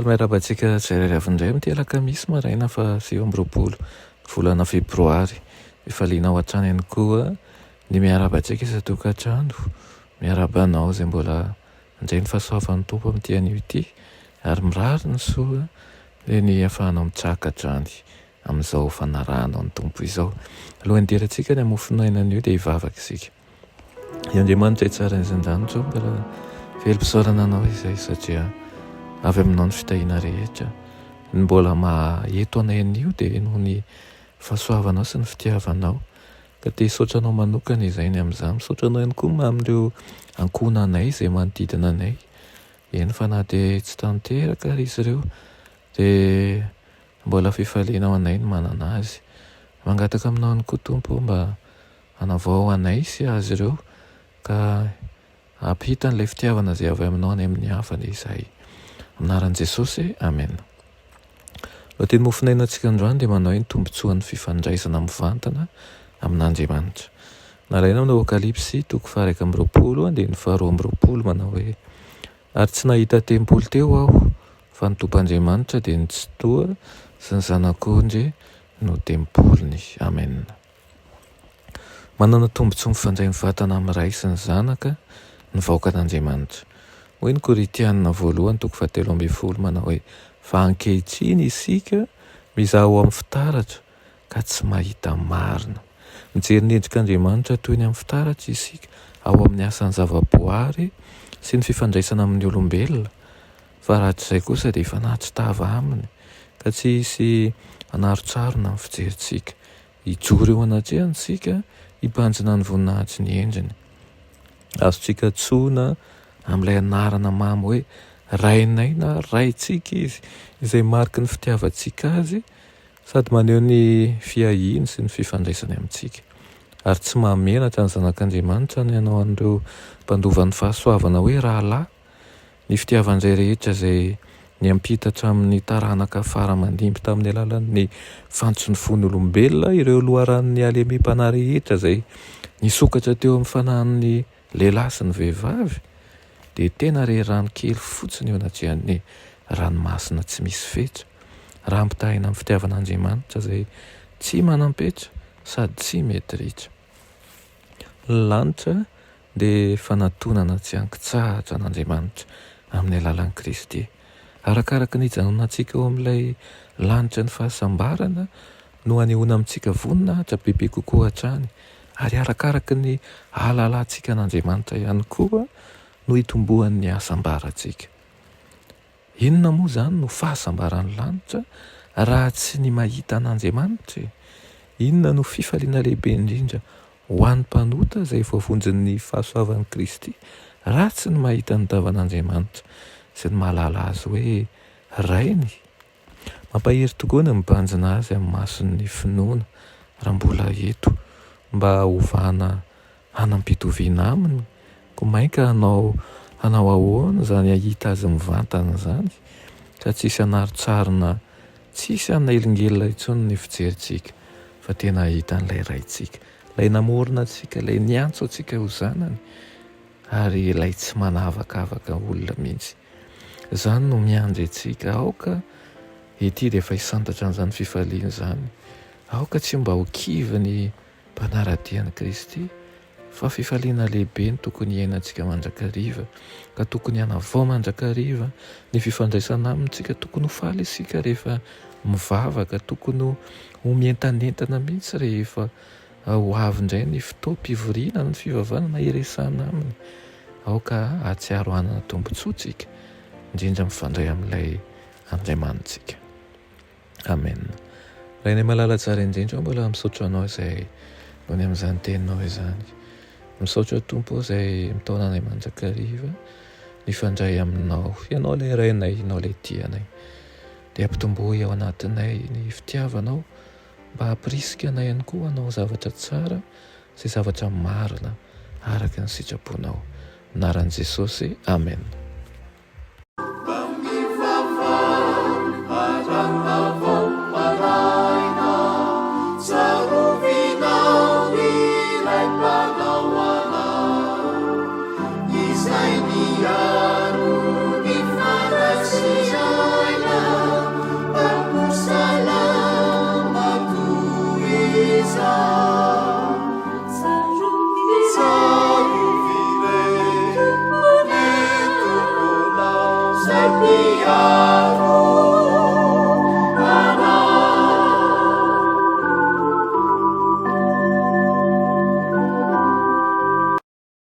Miarabantsika tsirairay avindray amin'ity alakamisy maraina fa 7 volana febroary fifaliana ao an-trano ihany koa ny miarabantsika isan-tokantrano miarabanao izay mbola andray ny fahasoavan'ny tompo amin'ity anio ity ary mirary ny soa dia ny ahafahanao mitsakatrany amin'izao fanarahanao ny tompo izao. Alohan'ny dirantsika ny hamofonaina an'io dia hivavaka isika. I Andriamanitra tsara izan-danitra mbola velom-pisaorana anao izay satria avy aminao ny fitahiana rehetra ny mbola maheto anay an'io dia noho ny fahasoavanao sy ny fitiavanao ka te hisaotranao manokana izay ny amin'izany. Misaotranao ihany koa amin'ireo ankohonanay izay manodidina anay, eny fa na dia tsy tanteraka ary izy ireo dia mbola fifaliana ao anay ny manana azy. Mangataka aminao ihany koa tompo mba hanavao anay sy azy ireo ka ampita n'ilay fitiavana izay avy aminao any amin'ny hafana izay. Anaran'i Jesosy, amen. Raha teny mofinainantsika androany dia manao ny tombontsoan'ny fifandraisana mivantana amin'Andriamanitra. Nalaina aminao Apokalipsy 1:20 dia ny 2:20 manao hoe: ary tsy nahita tempoly teo aho fa ny tompo-Andriamanitra dia ny tsotoa sy ny zanak'ondry no tempoliny. Amen. Manana tombontsoa mifandray mivantana amin'ny ray sy ny zanaka ny vahoakan'Andriamanitra. Hoy ny Koritianina 1:17 manao hoe: fa ankehitriny isika mizaha ao amin'ny fitaratra ka tsy mahita marina. Mijery ny endrik'Andriamanitra toy ny amin'ny fitaratra isika ao amin'ny asan'ny zavaboary sy ny fifandraisana amin'ny olombelona, fa raha tsy izay kosa dia efa nahatsitava aminy ka tsy hisy anarotsarona amin'ny fijerintsika. Hijoro eo anatrehantsika hibanjina ny voninahitsy ny endriny. Azontsika tsoina amin'ilay anarana mamy hoe rainay na raintsika izy, izay mariky ny fitiavantsika azy sady maneho ny fiahiny sy ny fifandraisany amintsika. Ary tsy mahamenatra ny zanak'Andriamanitra ny hanao an'ireo mpandovan'ny fahasoavana hoe rahalahy, ny fitiavan'izay rehetra izay niampitatra amin'ny taranaka fara-mandimby tamin'ny alalan'ny fantson'ny fon'ny olombelona, ireo loharan'ny alemem-panahy rehetra izay nisokatra teo amin'ny fanahin'ny lehilahy sy ny vehivavy dia tena rerano kely fotsiny eo anatrehan'ny ranomasina tsy misy fetra, raha ampitahina amin'ny fitiavan'Andriamanitra izay tsy manampetra sady tsy mety ritra. Ny lanitra dia fanatonana tsy hankitsahatra an'Andriamanitra amin'ny alalan'i Kristy. Arakaraka ny hijanonantsika ao amin'ilay lanitra ny fahasambarana no hanehoana amintsika voninahitra bebe kokoa hatrany, ary arakaraka ny ahalalantsika an'Andriamanitra ihany koa no hitombohan'ny asambarantsika. Inona moa izany no fahasambaran'ny lanitra raha tsy ny mahita an'Andriamanitra? Inona no fifaliana lehibe indrindra ho an'ny mpanota izay voavonjin'ny fahasoavan'i Kristy raha tsy ny mahita ny tavan'Andriamanitra sy ny mahalala azy hoe rainy? Mampahery tokoa ny mibanjina azy amin'ny mason'ny finoana raha mbola eto mba hovana hanampitoviana aminy. Ko mainka hanao ahoana izany ahita azy mivantana izany ka tsisy anarotsarona, tsisy anaelingelina intsony ny fijerintsika fa tena ahita an'ilay raintsika, ilay namorona antsika, ilay niantso antsika ho zanany ary ilay tsy manavakavaka olona mihitsy. Izany no miandry antsika. Aoka ety dia efa hisantatra an'izany fifaliana izany. Aoka tsy mba ho kivy ny mpanaradian'i Kristy fa fifaliana lehibe ny tokony iainantsika mandrakariva, ka tokony hanavao mandrakariva ny fifandraisana amintsika. Tokony ho faly isika rehefa mivavaka, tokony ho mientanentana mihitsy rehefa ho avy indray ny fotoam-pivoriana ny fivavahana iresahana aminy. Aoka hatsiaro hanana tombontsoantsika indrindra mifandray amin'ilay Andriamanitsika. Amen. Raha inay malala tsara indrindra mbola misaotra anao izay nohony amin'izany teninao izany. Misaotra Tompo izay mitaona anay mandrakariva, nifandray aminao, ianao ilay rainay, ianao ilay tianay. Dia ampitomboy ao anatinay ny fitiavanao mba hampirisika anay ihany koa hanao zavatra tsara sy zavatra marina araka ny sitraponao. Anaran'i Jesosy, amen.